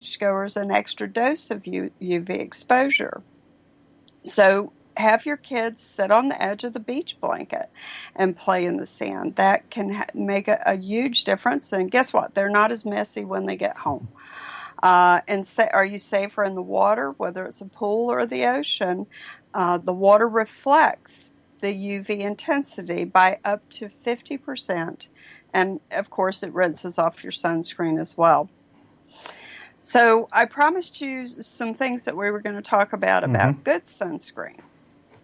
beachgoers an extra dose of UV exposure. So have your kids sit on the edge of the beach blanket and play in the sand. That can make a huge difference. And guess what? They're not as messy when they get home. Are you safer in the water, whether it's a pool or the ocean? The water reflects the UV intensity by up to 50%. And, of course, it rinses off your sunscreen as well. So I promised you some things that we were going to talk about good sunscreen.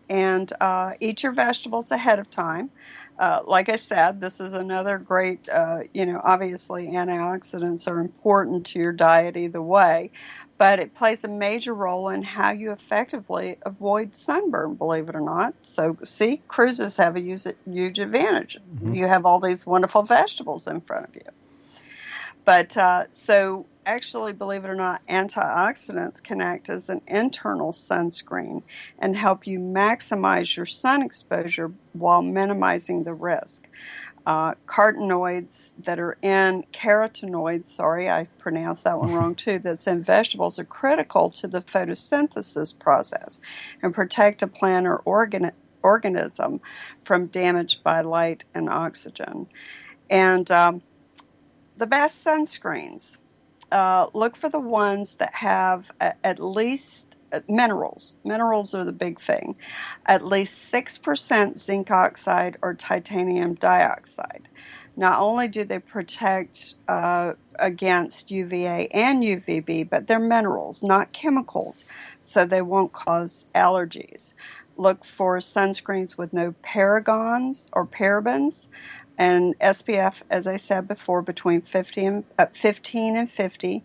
And eat your vegetables ahead of time. Like I said, this is another great, obviously antioxidants are important to your diet either way, but it plays a major role in how you effectively avoid sunburn, believe it or not. So, see, cruises have a huge advantage. You have all these wonderful vegetables in front of you. But so actually, believe it or not, antioxidants can act as an internal sunscreen and help you maximize your sun exposure while minimizing the risk. Carotenoids, sorry, I pronounced that one wrong too, that's in vegetables are critical to the photosynthesis process and protect a plant or organism from damage by light and oxygen. And the best sunscreens, look for the ones that have at least minerals. Minerals are the big thing. At least 6% zinc oxide or titanium dioxide. Not only do they protect against UVA and UVB, but they're minerals, not chemicals, so they won't cause allergies. Look for sunscreens with no paragons or parabens. And SPF, as I said before, between 15 and 50,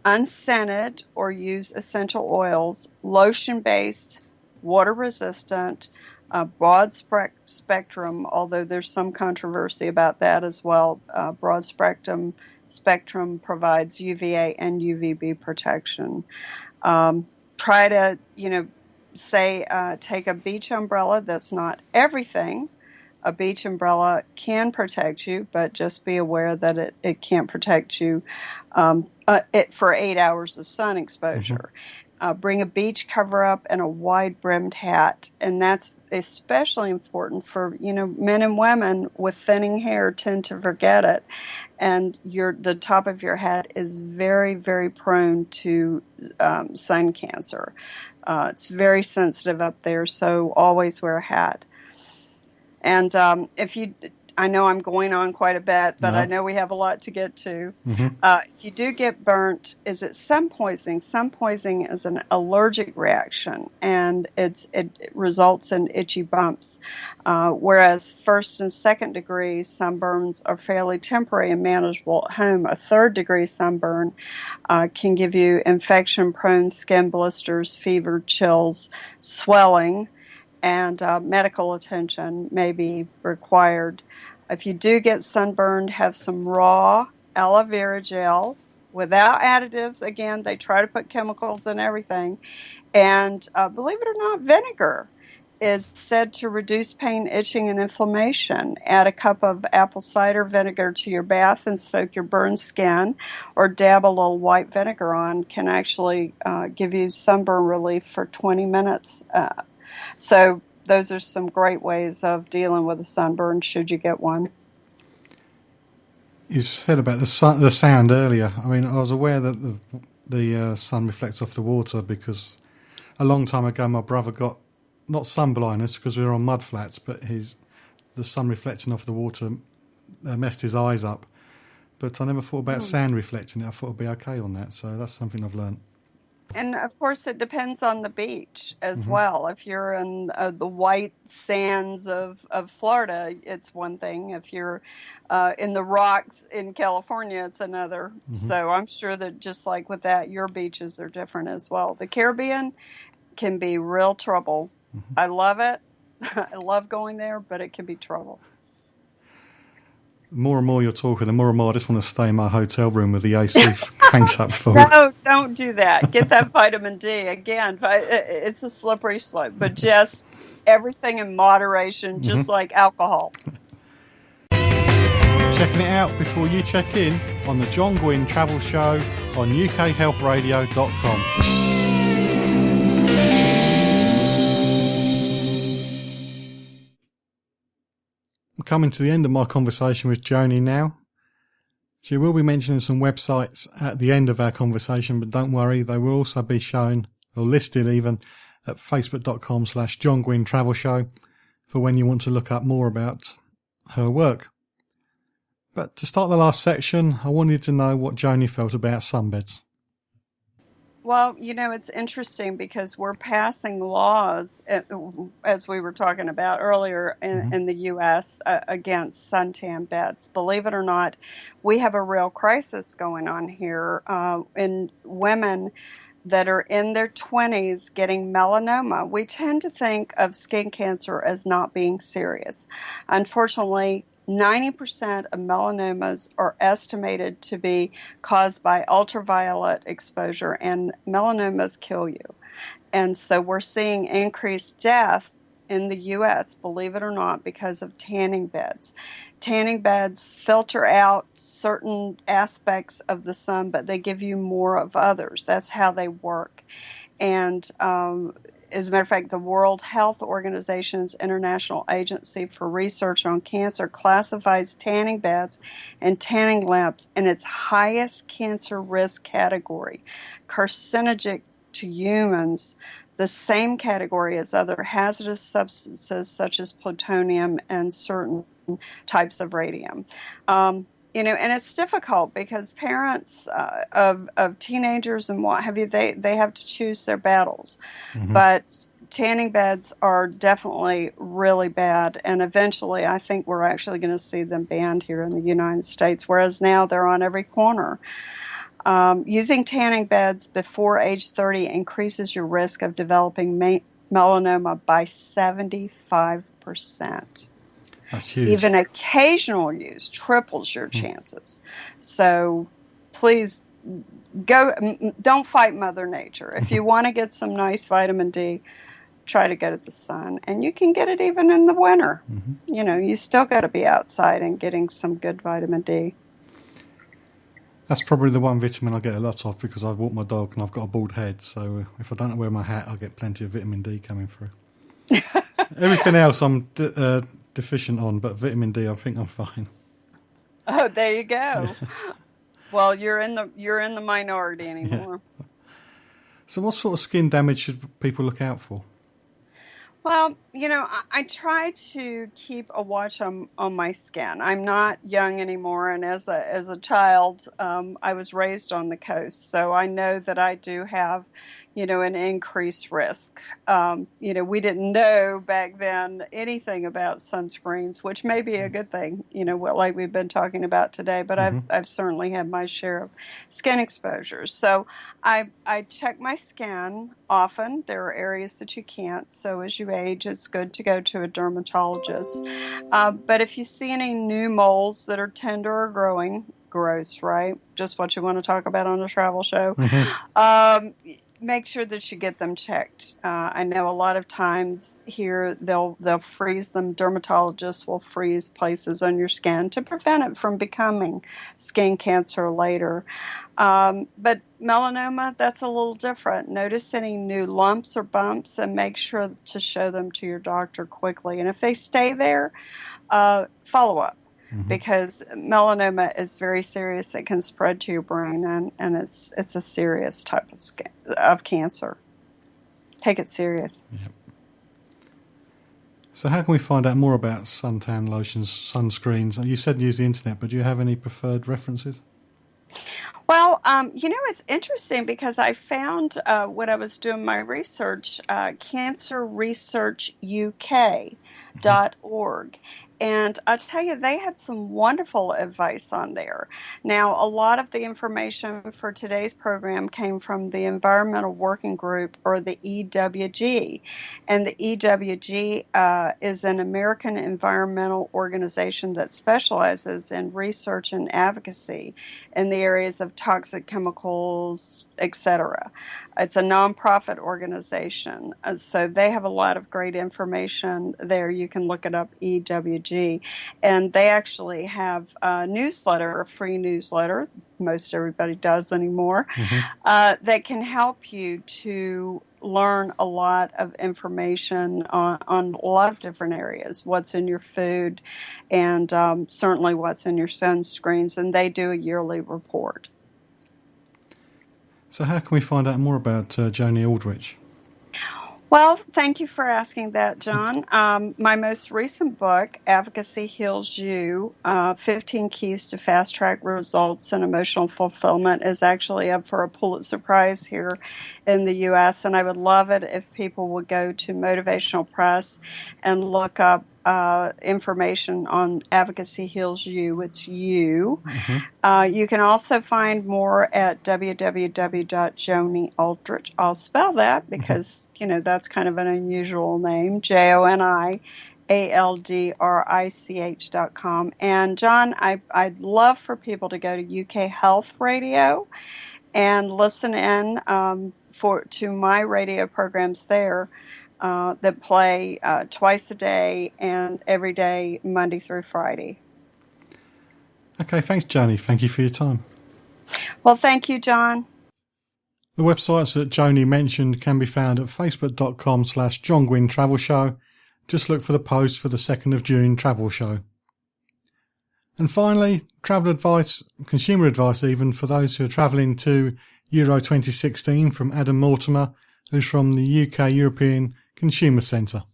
unscented or use essential oils, lotion-based, water-resistant, broad spectrum, although there's some controversy about that as well. Broad spectrum provides UVA and UVB protection. Try to, take a beach umbrella. That's not everything. A beach umbrella can protect you, but just be aware that it can't protect you for 8 hours of sun exposure. Bring a beach cover-up and a wide-brimmed hat, and that's especially important for, men and women with thinning hair tend to forget it, and the top of your head is very, very prone to sun cancer. It's very sensitive up there, so always wear a hat. And I know I'm going on quite a bit, but I know we have a lot to get to. If you do get burnt, is it sun poisoning? Sun poisoning is an allergic reaction, and it results in itchy bumps. Whereas first and second degree sunburns are fairly temporary and manageable at home. A third degree sunburn can give you infection-prone skin blisters, fever, chills, swelling, and medical attention may be required. If you do get sunburned, have some raw aloe vera gel without additives. Again, they try to put chemicals in everything. And believe it or not, vinegar is said to reduce pain, itching, and inflammation. Add a cup of apple cider vinegar to your bath and soak your burned skin, or dab a little white vinegar on. Can actually give you sunburn relief for 20 minutes. So those are some great ways of dealing with a sunburn should you get one. You said about the sand earlier. I mean, I was aware that the sun reflects off the water because a long time ago my brother got, not sun blindness because we were on mud flats, but the sun reflecting off the water messed his eyes up. But I never thought about sand reflecting it. I thought it'd be okay on that. So that's something I've learned. And, of course, it depends on the beach as well. If you're in the white sands of Florida, it's one thing. If you're in the rocks in California, it's another. So I'm sure that just like with that, your beaches are different as well. The Caribbean can be real trouble. I love it. I love going there, but it can be trouble. The more and more you're talking, the more and more I just want to stay in my hotel room with the AC cranked up full. No, don't do that. Get that vitamin D. Again, it's a slippery slope, but just everything in moderation, just like alcohol. checking it out before you check in on the John Guinn Travel Show on ukhealthradio.com. I'm coming to the end of my conversation with Joni now. She will be mentioning some websites at the end of our conversation, but don't worry, they will also be shown, or listed even, at facebook.com/John Guinn Travel Show for when you want to look up more about her work. But to start the last section, I wanted to know what Joni felt about sunbeds. Well, it's interesting because we're passing laws, as we were talking about earlier, in the U.S. Against suntan beds. Believe it or not, we have a real crisis going on here in women that are in their 20s getting melanoma. We tend to think of skin cancer as not being serious. Unfortunately, 90% of melanomas are estimated to be caused by ultraviolet exposure, and melanomas kill you. And so we're seeing increased deaths in the U.S., believe it or not, because of tanning beds. Tanning beds filter out certain aspects of the sun, but they give you more of others. That's how they work. And as a matter of fact, the World Health Organization's International Agency for Research on Cancer classifies tanning beds and tanning lamps in its highest cancer risk category, carcinogenic to humans, the same category as other hazardous substances such as plutonium and certain types of radium. And it's difficult because parents of teenagers and what have you, they have to choose their battles. But tanning beds are definitely really bad, and eventually I think we're actually going to see them banned here in the United States, whereas now they're on every corner. Using tanning beds before age 30 increases your risk of developing melanoma by 75%. That's huge. Even occasional use triples your chances. So please don't fight Mother Nature. If you want to get some nice vitamin D, try to get at the sun. And you can get it even in the winter. You still got to be outside and getting some good vitamin D. That's probably the one vitamin I get a lot of because I walk my dog and I've got a bald head. So if I don't wear my hat, I get plenty of vitamin D coming through. Everything else I'm deficient on, but vitamin D, I think I'm fine. Oh, there you go. Well, you're in the minority anymore. Yeah. So what sort of skin damage should people look out for? Well, I try to keep a watch on my skin. I'm not young anymore, and as a child, I was raised on the coast, so I know that I do have, an increased risk. We didn't know back then anything about sunscreens, which may be a good thing, like we've been talking about today, but I've certainly had my share of skin exposures. So I check my skin often. There are areas that you can't, so as you age, it's good to go to a dermatologist. But if you see any new moles that are tender or growing, gross, right? Just what you want to talk about on a travel show. Make sure that you get them checked. I know a lot of times here they'll freeze them. Dermatologists will freeze places on your skin to prevent it from becoming skin cancer later. But melanoma, that's a little different. Notice any new lumps or bumps and make sure to show them to your doctor quickly. And if they stay there, follow up. Because melanoma is very serious. It can spread to your brain, and it's a serious type of cancer. Take it serious. Yep. So how can we find out more about suntan lotions, sunscreens? You said use the internet, but do you have any preferred references? Well, it's interesting because I found when I was doing my research, cancerresearchuk.org. And I'll tell you, they had some wonderful advice on there. Now, a lot of the information for today's program came from the Environmental Working Group, or the EWG. And the EWG is an American environmental organization that specializes in research and advocacy in the areas of toxic chemicals, etc. It's a nonprofit organization. So they have a lot of great information there. You can look it up, EWG. ADVOCACYHEALS, and they actually have a newsletter, a free newsletter, most everybody does anymore, that can help you to learn a lot of information on a lot of different areas, what's in your food, and certainly what's in your sunscreens, and they do a yearly report. So how can we find out more about Joni Aldrich? Well, thank you for asking that, John. My most recent book, Advocacy Heals U, 15 Keys to Fast Track Results and Emotional Fulfillment, is actually up for a Pulitzer Prize here in the U.S., and I would love it if people would go to Motivational Press and look up information on Advocacy Heals U. It's U. You can also find more at www.jonialdrich. I'll spell that because, that's kind of an unusual name, JONIALDRICH.com. And John, I'd love for people to go to UK Health Radio and listen in to my radio programs there. That play twice a day and every day, Monday through Friday. Okay, thanks, Joni. Thank you for your time. Well, thank you, John. The websites that Joni mentioned can be found at facebook.com/John Guinn Travel Show. Just look for the post for the 2nd of June travel show. And finally, travel advice, consumer advice even, for those who are travelling to Euro 2016 from Adam Mortimer, who's from the UK European Consumer Centre.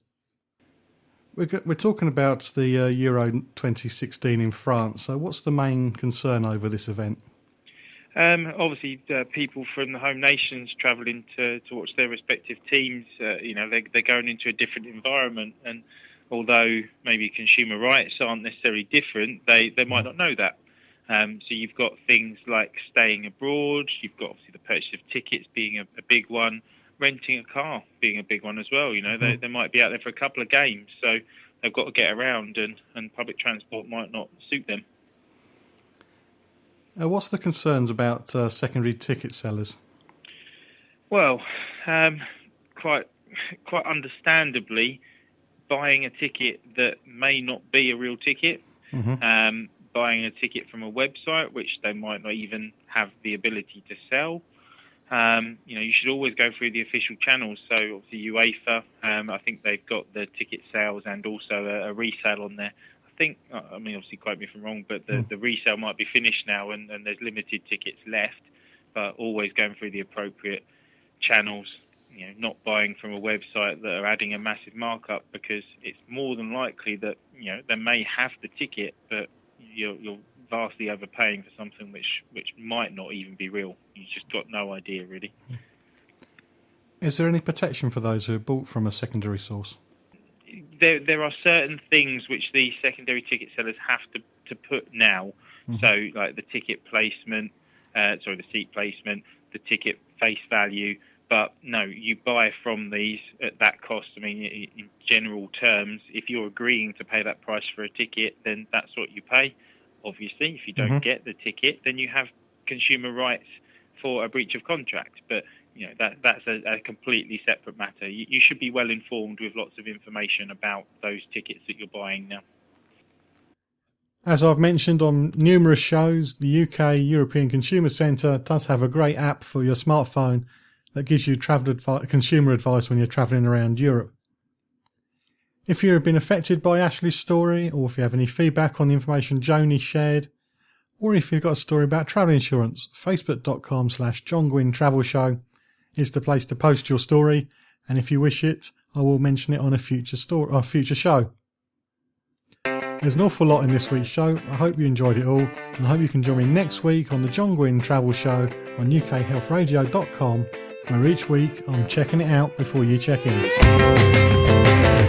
We're talking about the Euro 2016 in France. So what's the main concern over this event? Obviously, people from the home nations travelling to watch their respective teams, they're going into a different environment. And although maybe consumer rights aren't necessarily different, they might not know that. So you've got things like staying abroad. You've got obviously the purchase of tickets being a big one. Renting a car being a big one as well. They might be out there for a couple of games, so they've got to get around, and public transport might not suit them. What's the concerns about secondary ticket sellers? Well, quite understandably, buying a ticket that may not be a real ticket, buying a ticket from a website which they might not even have the ability to sell. You should always go through the official channels. So obviously UEFA, I think they've got the ticket sales and also a resale on there. I think, obviously quote me if I'm wrong, but the resale might be finished now and there's limited tickets left, but always going through the appropriate channels, not buying from a website that are adding a massive markup, because it's more than likely that, they may have the ticket, but you're vastly overpaying for something which might not even be real. You've just got no idea, really. Is there any protection for those who are bought from a secondary source? There are certain things which the secondary ticket sellers have to put now. So, like the ticket placement, the seat placement, the ticket face value. But no, you buy from these at that cost. In general terms, if you're agreeing to pay that price for a ticket, then that's what you pay. Obviously, if you don't get the ticket, then you have consumer rights for a breach of contract. But that's a completely separate matter. You should be well informed with lots of information about those tickets that you're buying now. As I've mentioned on numerous shows, the UK European Consumer Centre does have a great app for your smartphone that gives you consumer advice when you're travelling around Europe. If you have been affected by Ashley's story, or if you have any feedback on the information Joni shared, or if you've got a story about travel insurance, facebook.com/John Guinn Travel Show is the place to post your story, and if you wish it, I will mention it on a future show. There's an awful lot in this week's show. I hope you enjoyed it all, and I hope you can join me next week on the John Guinn Travel Show on ukhealthradio.com, where each week I'm checking it out before you check in.